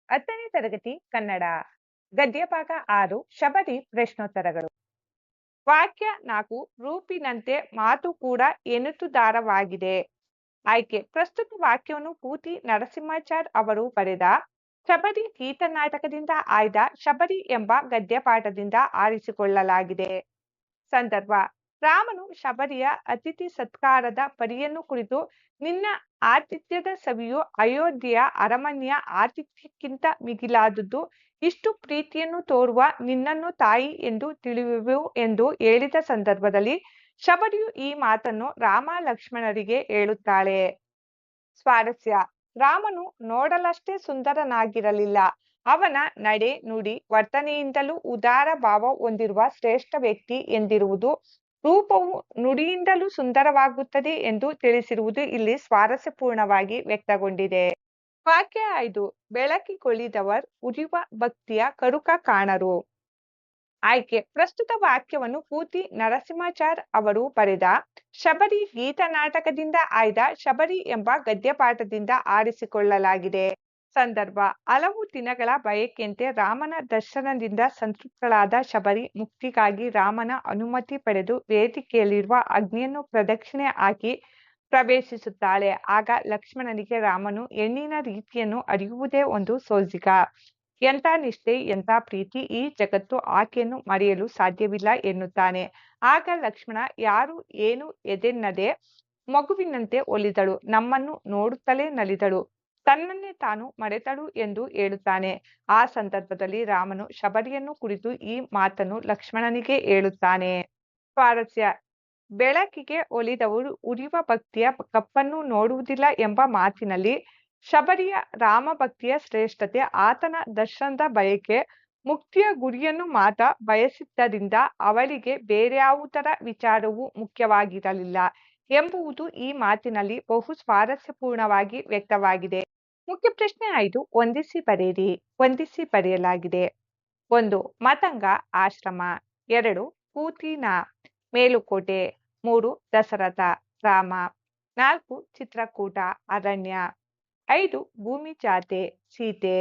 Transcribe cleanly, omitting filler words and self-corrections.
10ನೇ ತರಗತಿ ಕನ್ನಡ ಗದ್ಯಭಾಗ 6 ಶಬರಿ ಪ್ರಶ್ನೋತ್ತರಗಳು. ವಾಕ್ಯ 4 ರೂಪಿನಂತೆ ಮಾತು ಕೂಡ ಎನ್ನುತ್ತುದಾರವಾಗಿದೆ. ಆಯ್ಕೆ ಪ್ರಸ್ತುತ ವಾಕ್ಯವನ್ನು ಪೂತಿ ನರಸಿಂಹಾಚಾರ್ ಅವರು ಬರೆದ ಶಬರಿ ಗೀತನಾಟಕದಿಂದ ಆಯ್ದ ಶಬರಿ ಎಂಬ ಗದ್ಯಪಾಠದಿಂದ ಆರಿಸಿಕೊಳ್ಳಲಾಗಿದೆ. ಸಂದರ್ಭ ರಾಮನು ಶಬರಿಯ ಅತಿಥಿ ಸತ್ಕಾರದ ಪರಿಯನ್ನು ಕುರಿತು ನಿನ್ನ ಆತಿಥ್ಯದ ಸವಿಯು ಅಯೋಧ್ಯೆಯ ಅರಮನೆಯ ಆತಿಥ್ಯಕ್ಕಿಂತ ಮಿಗಿಲಾದುದು. ಇಷ್ಟು ಪ್ರೀತಿಯನ್ನು ತೋರುವ ನಿನ್ನನ್ನು ತಾಯಿ ಎಂದು ತಿಳಿಯುವೆವು ಎಂದು ಹೇಳಿದ ಸಂದರ್ಭದಲ್ಲಿ ಶಬರಿಯು ಈ ಮಾತನ್ನು ರಾಮ ಲಕ್ಷ್ಮಣರಿಗೆ ಹೇಳುತ್ತಾಳೆ. ಸ್ವಾರಸ್ಯ ರಾಮನು ನೋಡಲಷ್ಟೇ ಸುಂದರನಾಗಿರಲಿಲ್ಲ. ಅವನ ನಡೆ ನುಡಿ ವರ್ತನೆಯಿಂದಲೂ ಉದಾರ ಭಾವ ಹೊಂದಿರುವ ಶ್ರೇಷ್ಠ ವ್ಯಕ್ತಿ ಎಂದಿರುವುದು. ರೂಪವು ನುಡಿಯಿಂದಲೂ ಸುಂದರವಾಗುತ್ತದೆ ಎಂದು ತಿಳಿಸಿರುವುದು ಇಲ್ಲಿ ಸ್ವಾರಸ್ಯಪೂರ್ಣವಾಗಿ ವ್ಯಕ್ತಗೊಂಡಿದೆ. ವಾಕ್ಯ 5 ಬೆಳಕಿಗೊಳಿದವರ್ ಉರಿಯುವ ಭಕ್ತಿಯ ಕರುಕ ಕಾಣರು. ಆಯ್ಕೆ ಪ್ರಸ್ತುತ ವಾಕ್ಯವನ್ನು ಪೂತಿ ನರಸಿಂಹಾಚಾರ್ ಅವರು ಬರೆದ ಶಬರಿ ಗೀತನಾಟಕದಿಂದ ಆಯ್ದ ಶಬರಿ ಎಂಬ ಗದ್ಯಪಾಠದಿಂದ ಆರಿಸಿಕೊಳ್ಳಲಾಗಿದೆ. ಸಂದರ್ಭ ಹಲವು ದಿನಗಳ ಬಯಕೆಯಂತೆ ರಾಮನ ದರ್ಶನದಿಂದ ಸಂತೃಪ್ತಳಾದ ಶಬರಿ ಮುಕ್ತಿಗಾಗಿ ರಾಮನ ಅನುಮತಿ ಪಡೆದು ವೇದಿಕೆಯಲ್ಲಿರುವ ಅಗ್ನಿಯನ್ನು ಪ್ರದಕ್ಷಿಣೆ ಹಾಕಿ ಪ್ರವೇಶಿಸುತ್ತಾಳೆ. ಆಗ ಲಕ್ಷ್ಮಣನಿಗೆ ರಾಮನು ಹೆಣ್ಣಿನ ರೀತಿಯನ್ನು ಅರಿಯುವುದೇ ಒಂದು ಸೋಜಿಗ. ಎಂಥ ನಿಷ್ಠೆ, ಎಂಥ ಪ್ರೀತಿ, ಈ ಜಗತ್ತು ಆಕೆಯನ್ನು ಮರೆಯಲು ಸಾಧ್ಯವಿಲ್ಲ ಎನ್ನುತ್ತಾನೆ. ಆಗ ಲಕ್ಷ್ಮಣ ಯಾರು ಏನು ಎದೆನ್ನದೆ ಮಗುವಿನಂತೆ ಒಲಿದಳು, ನಮ್ಮನ್ನು ನೋಡುತ್ತಲೇ ನಲಿದಳು, ತನ್ನನ್ನೇ ತಾನು ಮರೆತಳು ಎಂದು ಹೇಳುತ್ತಾನೆ. ಆ ಸಂದರ್ಭದಲ್ಲಿ ರಾಮನು ಶಬರಿಯನ್ನು ಕುರಿತು ಈ ಮಾತನ್ನು ಲಕ್ಷ್ಮಣನಿಗೆ ಹೇಳುತ್ತಾನೆ. ಸ್ವಾರಸ್ಯ ಬೆಳಕಿಗೆ ಒಲಿದವರು ಉರಿಯುವ ಭಕ್ತಿಯ ಕಪ್ಪನ್ನು ನೋಡುವುದಿಲ್ಲ ಎಂಬ ಮಾತಿನಲ್ಲಿ ಶಬರಿಯ ರಾಮಭಕ್ತಿಯ ಶ್ರೇಷ್ಠತೆ, ಆತನ ದರ್ಶನದ ಬಯಕೆ, ಮುಕ್ತಿಯ ಗುರಿಯನ್ನು ಮಾತ ಬಯಸಿದ್ದರಿಂದ ಅವಳಿಗೆ ಬೇರ್ಯಾವುದರ ವಿಚಾರವೂ ಮುಖ್ಯವಾಗಿರಲಿಲ್ಲ ಎಂಬುದು ಈ ಮಾತಿನಲ್ಲಿ ಬಹು ಸ್ವಾರಸ್ಯಪೂರ್ಣವಾಗಿ ವ್ಯಕ್ತವಾಗಿದೆ. ಮುಖ್ಯ ಪ್ರಶ್ನೆ 5 ಹೊಂದಿಸಿ ಬರೆಯಿರಿ. ಹೊಂದಿಸಿ ಬರೆಯಲಾಗಿದೆ. 1 ಮತಂಗ ಆಶ್ರಮ, 2 ಪೂತಿನ ಮೇಲುಕೋಟೆ, 3 ದಶರಥ ರಾಮ, 4 ಚಿತ್ರಕೂಟ ಅರಣ್ಯ, 5 ಭೂಮಿ ಜಾತೆ ಸೀತೆ.